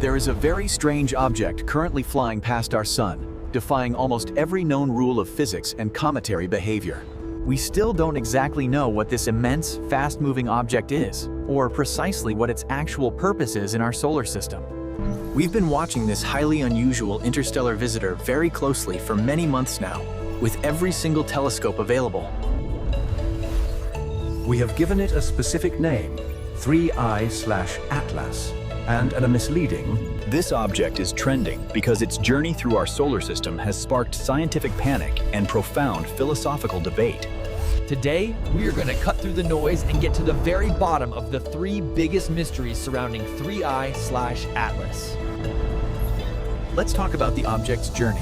There is a very strange object currently flying past our sun, defying almost every known rule of physics and cometary behavior. We still don't exactly know what this immense, fast-moving object is, or precisely what its actual purpose is in our solar system. We've been watching this highly unusual interstellar visitor very closely for many months now, with every single telescope available. We have given it a specific name, 3I/Atlas, and a misleading. This object is trending because its journey through our solar system has sparked scientific panic and profound philosophical debate. Today, we are going to cut through the noise and get to the very bottom of the three biggest mysteries surrounding 3I/Atlas. Let's talk about the object's journey.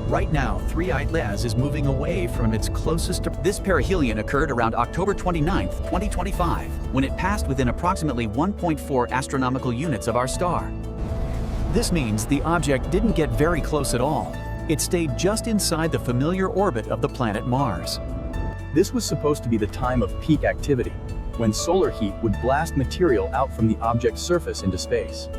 Right now, 3I/Atlas is moving away from its closest. This perihelion occurred around October 29, 2025, when it passed within approximately 1.4 astronomical units of our star. This means the object didn't get very close at all. It stayed just inside the familiar orbit of the planet Mars. This was supposed to be the time of peak activity, when solar heat would blast material out from the object's surface into space.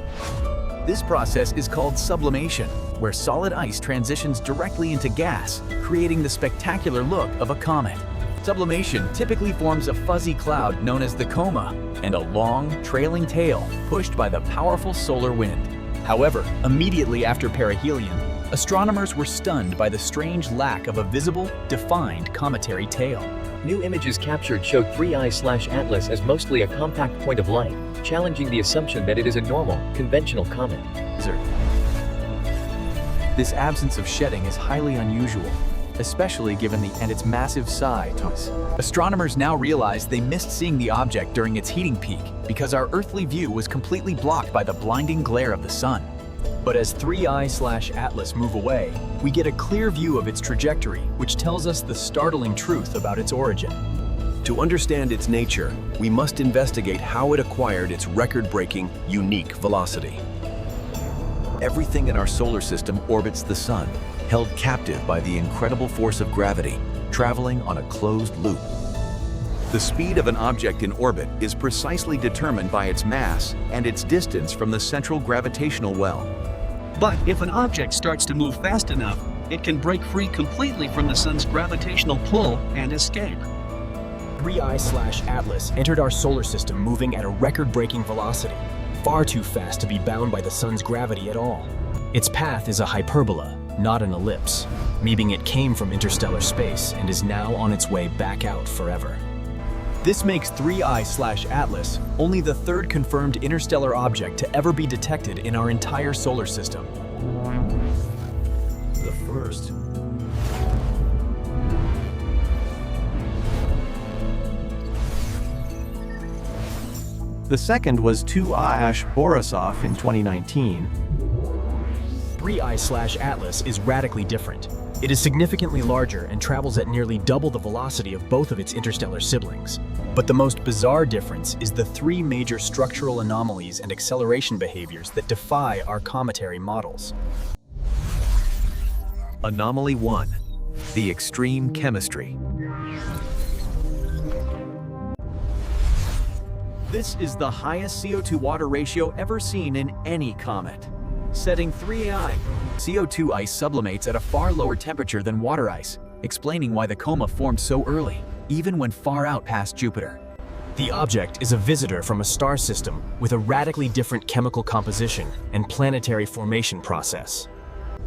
This process is called sublimation, where solid ice transitions directly into gas, creating the spectacular look of a comet. Sublimation typically forms a fuzzy cloud known as the coma, and a long, trailing tail pushed by the powerful solar wind. However, immediately after perihelion, astronomers were stunned by the strange lack of a visible, defined cometary tail. New images captured show 3I/Atlas as mostly a compact point of light, challenging the assumption that it is a normal, conventional comet. This absence of shedding is highly unusual, especially given its massive size. Astronomers now realize they missed seeing the object during its heating peak because our earthly view was completely blocked by the blinding glare of the sun. But as 3I/Atlas move away, we get a clear view of its trajectory, which tells us the startling truth about its origin. To understand its nature, we must investigate how it acquired its record-breaking, unique velocity. Everything in our solar system orbits the sun, held captive by the incredible force of gravity, traveling on a closed loop. The speed of an object in orbit is precisely determined by its mass and its distance from the central gravitational well. But if an object starts to move fast enough, it can break free completely from the sun's gravitational pull and escape. 3I/Atlas entered our solar system moving at a record-breaking velocity, far too fast to be bound by the sun's gravity at all. Its path is a hyperbola, not an ellipse, meaning it came from interstellar space and is now on its way back out forever. This makes 3I/Atlas only the third confirmed interstellar object to ever be detected in our entire solar system. The first. The second was 2I/Borisov in 2019. 3I/Atlas is radically different. It is significantly larger and travels at nearly double the velocity of both of its interstellar siblings. But the most bizarre difference is the three major structural anomalies and acceleration behaviors that defy our cometary models. Anomaly 1. The extreme chemistry. This is the highest CO2-water ratio ever seen in any comet. Setting 3I. CO2 ice sublimates at a far lower temperature than water ice, explaining why the coma formed so early, even when far out past Jupiter. The object is a visitor from a star system with a radically different chemical composition and planetary formation process.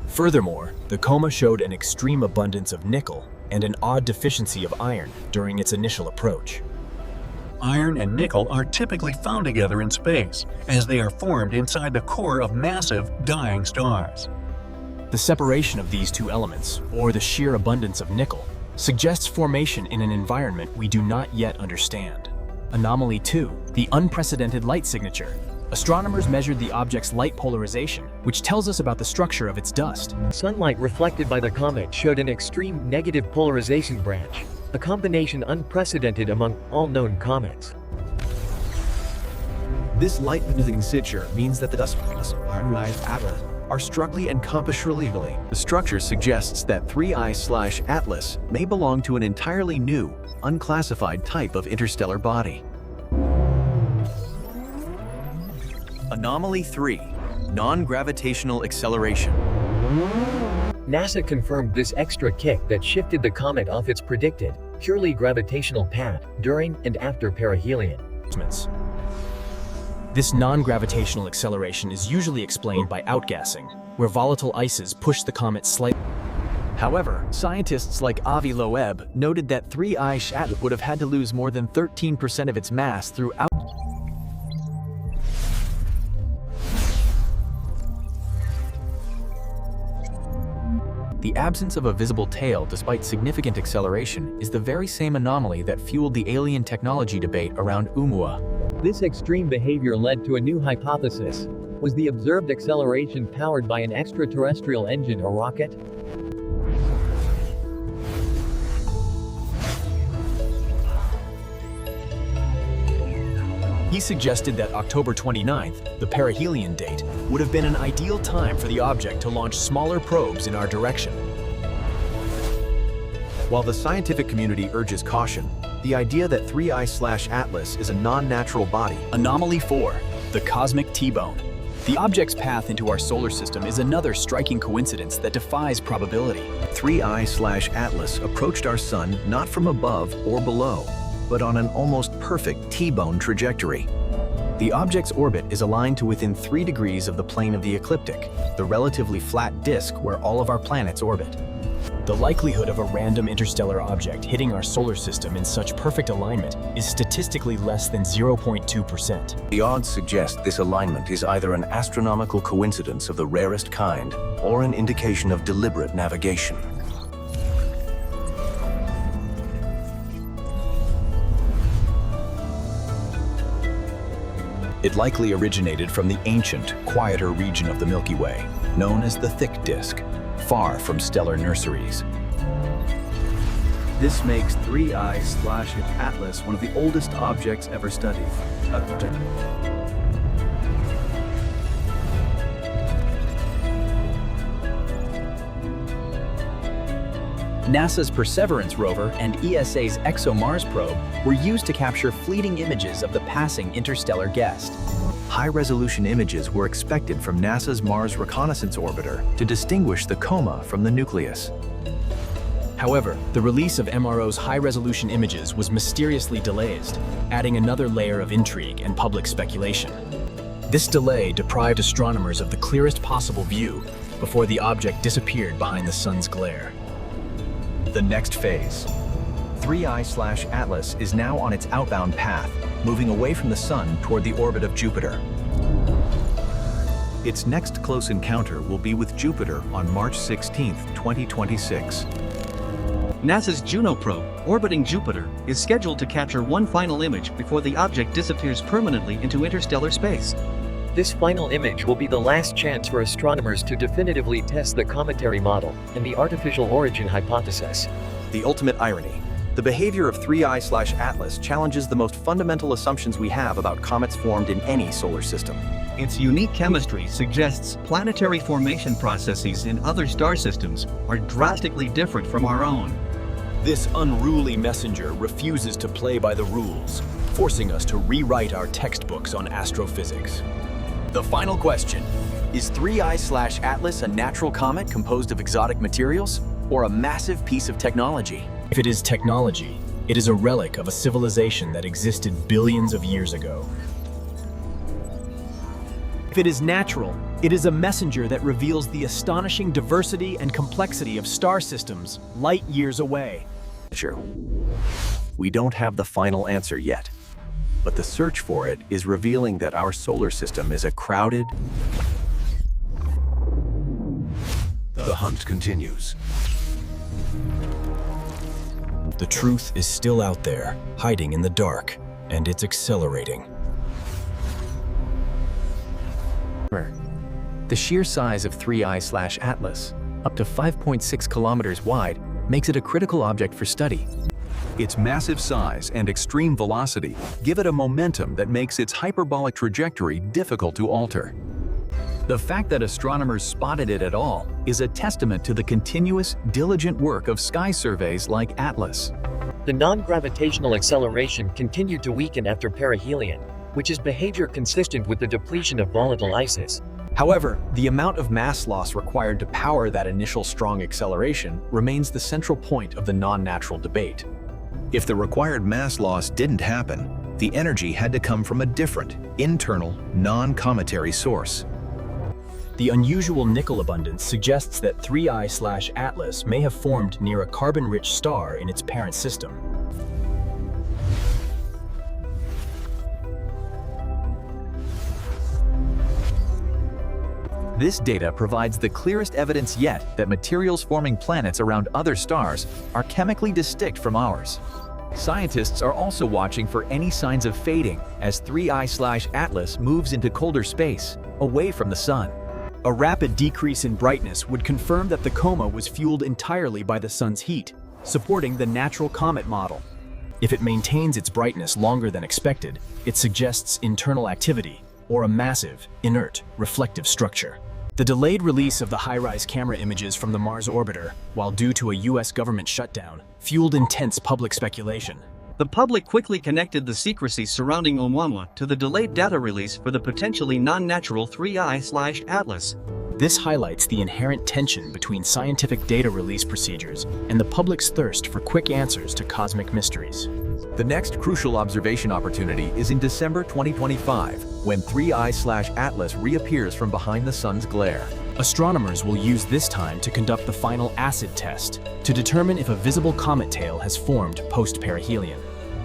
Furthermore, the coma showed an extreme abundance of nickel and an odd deficiency of iron during its initial approach. Iron and nickel are typically found together in space, as they are formed inside the core of massive, dying stars. The separation of these two elements, or the sheer abundance of nickel, suggests formation in an environment we do not yet understand. Anomaly 2, the unprecedented light signature. Astronomers measured the object's light polarization, which tells us about the structure of its dust. Sunlight reflected by the comet showed an extreme negative polarization branch, a combination unprecedented among all known comets. This light-emitting signature means that the dust particles are structurally and compositionally. The structure suggests that 3I/Atlas may belong to an entirely new, unclassified type of interstellar body. Anomaly 3, non-gravitational acceleration. NASA confirmed this extra kick that shifted the comet off its predicted, purely gravitational path during and after perihelion. This non-gravitational acceleration is usually explained by outgassing, where volatile ices push the comet slightly. However, scientists like Avi Loeb noted that 3I Shat would have had to lose more than 13% of its mass throughout. The absence of a visible tail despite significant acceleration is the very same anomaly that fueled the alien technology debate around Oumuamua. This extreme behavior led to a new hypothesis. Was the observed acceleration powered by an extraterrestrial engine or rocket? He suggested that October 29th, the perihelion date, would have been an ideal time for the object to launch smaller probes in our direction. While the scientific community urges caution, the idea that 3I/Atlas is a non-natural body. Anomaly 4, the cosmic T-bone. The object's path into our solar system is another striking coincidence that defies probability. 3I/Atlas approached our sun not from above or below, but on an almost perfect T-bone trajectory. The object's orbit is aligned to within 3 degrees of the plane of the ecliptic, the relatively flat disk where all of our planets orbit. The likelihood of a random interstellar object hitting our solar system in such perfect alignment is statistically less than 0.2%. The odds suggest this alignment is either an astronomical coincidence of the rarest kind or an indication of deliberate navigation. It likely originated from the ancient, quieter region of the Milky Way, known as the thick disk, far from stellar nurseries. This makes 3I/Atlas one of the oldest objects ever studied. NASA's Perseverance rover and ESA's ExoMars probe were used to capture fleeting images of the passing interstellar guest. High-resolution images were expected from NASA's Mars Reconnaissance Orbiter to distinguish the coma from the nucleus. However, the release of MRO's high-resolution images was mysteriously delayed, adding another layer of intrigue and public speculation. This delay deprived astronomers of the clearest possible view before the object disappeared behind the sun's glare. The next phase. 3I/Atlas is now on its outbound path, moving away from the sun toward the orbit of Jupiter. Its next close encounter will be with Jupiter on March 16, 2026. NASA's Juno probe, orbiting Jupiter, is scheduled to capture one final image before the object disappears permanently into interstellar space. This final image will be the last chance for astronomers to definitively test the cometary model and the artificial origin hypothesis. The ultimate irony. The behavior of 3I/Atlas challenges the most fundamental assumptions we have about comets formed in any solar system. Its unique chemistry suggests planetary formation processes in other star systems are drastically different from our own. This unruly messenger refuses to play by the rules, forcing us to rewrite our textbooks on astrophysics. The final question, is 3I/Atlas a natural comet composed of exotic materials or a massive piece of technology? If it is technology, it is a relic of a civilization that existed billions of years ago. If it is natural, it is a messenger that reveals the astonishing diversity and complexity of star systems light years away. Sure. We don't have the final answer yet, but the search for it is revealing that our solar system is a crowded... The hunt continues. The truth is still out there, hiding in the dark, and it's accelerating. The sheer size of 3I/Atlas, up to 5.6 kilometers wide, makes it a critical object for study. Its massive size and extreme velocity give it a momentum that makes its hyperbolic trajectory difficult to alter. The fact that astronomers spotted it at all is a testament to the continuous, diligent work of sky surveys like ATLAS. The non-gravitational acceleration continued to weaken after perihelion, which is behavior consistent with the depletion of volatile ices. However, the amount of mass loss required to power that initial strong acceleration remains the central point of the non-natural debate. If the required mass loss didn't happen, the energy had to come from a different, internal, non-cometary source. The unusual nickel abundance suggests that 3I/Atlas may have formed near a carbon-rich star in its parent system. This data provides the clearest evidence yet that materials forming planets around other stars are chemically distinct from ours. Scientists are also watching for any signs of fading as 3I/Atlas moves into colder space, away from the Sun. A rapid decrease in brightness would confirm that the coma was fueled entirely by the Sun's heat, supporting the natural comet model. If it maintains its brightness longer than expected, it suggests internal activity, or a massive, inert, reflective structure. The delayed release of the high-rise camera images from the Mars orbiter, while due to a US government shutdown, fueled intense public speculation. The public quickly connected the secrecy surrounding Anomaly to the delayed data release for the potentially non-natural 3I/Atlas. This highlights the inherent tension between scientific data release procedures and the public's thirst for quick answers to cosmic mysteries. The next crucial observation opportunity is in December 2025, when 3I/Atlas reappears from behind the Sun's glare. Astronomers will use this time to conduct the final acid test to determine if a visible comet tail has formed post-perihelion.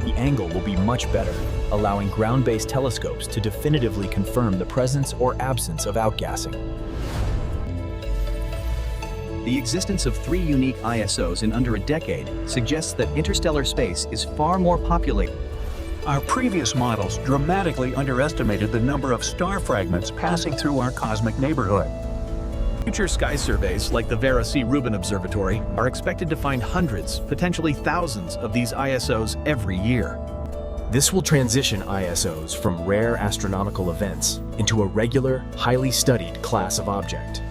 The angle will be much better, allowing ground-based telescopes to definitively confirm the presence or absence of outgassing. The existence of 3 unique ISOs in under a decade suggests that interstellar space is far more populated. Our previous models dramatically underestimated the number of star fragments passing through our cosmic neighborhood. Future sky surveys, like the Vera C. Rubin Observatory, are expected to find hundreds, potentially thousands, of these ISOs every year. This will transition ISOs from rare astronomical events into a regular, highly studied class of object.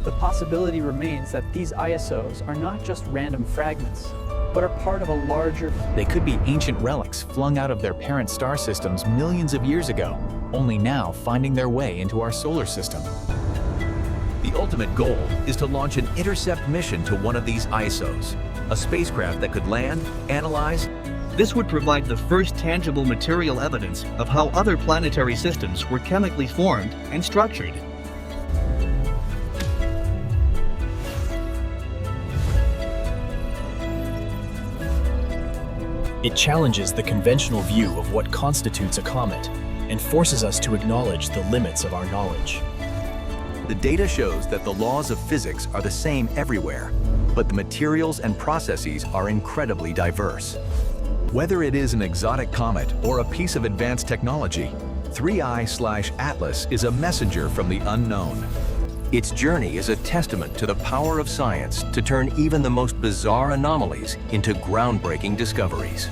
The possibility remains that these ISOs are not just random fragments, but are part of a larger... They could be ancient relics flung out of their parent star systems millions of years ago, only now finding their way into our solar system. The ultimate goal is to launch an intercept mission to one of these ISOs, a spacecraft that could land, analyze. This would provide the first tangible material evidence of how other planetary systems were chemically formed and structured. It challenges the conventional view of what constitutes a comet and forces us to acknowledge the limits of our knowledge. The data shows that the laws of physics are the same everywhere, but the materials and processes are incredibly diverse. Whether it is an exotic comet or a piece of advanced technology, 3I/Atlas is a messenger from the unknown. Its journey is a testament to the power of science to turn even the most bizarre anomalies into groundbreaking discoveries.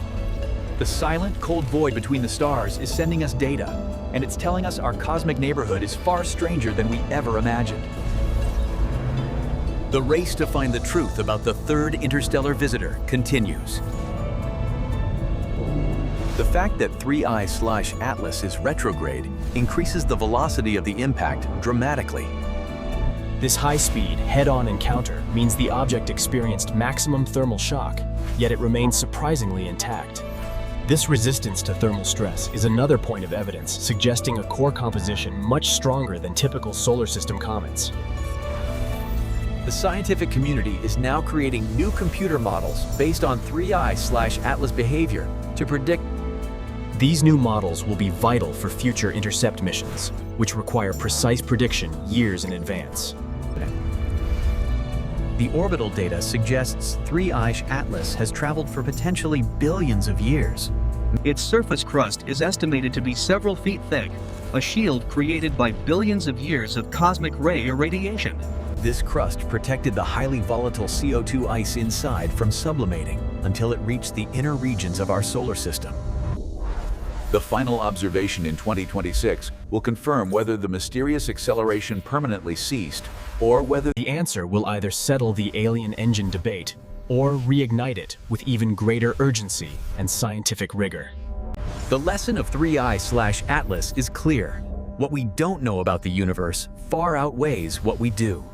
The silent, cold void between the stars is sending us data, and it's telling us our cosmic neighborhood is far stranger than we ever imagined. The race to find the truth about the third interstellar visitor continues. The fact that 3I/Atlas is retrograde increases the velocity of the impact dramatically. This high-speed, head-on encounter means the object experienced maximum thermal shock, yet it remains surprisingly intact. This resistance to thermal stress is another point of evidence suggesting a core composition much stronger than typical solar system comets. The scientific community is now creating new computer models based on 3I/Atlas behavior to predict. These new models will be vital for future intercept missions, which require precise prediction years in advance. The orbital data suggests 3I/Atlas has traveled for potentially billions of years. Its surface crust is estimated to be several feet thick, a shield created by billions of years of cosmic ray irradiation. This crust protected the highly volatile CO2 ice inside from sublimating until it reached the inner regions of our solar system. The final observation in 2026 will confirm whether the mysterious acceleration permanently ceased or whether the answer will either settle the alien engine debate or reignite it with even greater urgency and scientific rigor. The lesson of 3i/Atlas is clear. What we don't know about the universe far outweighs what we do.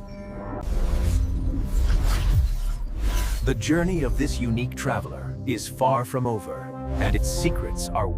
The journey of this unique traveler is far from over, and its secrets are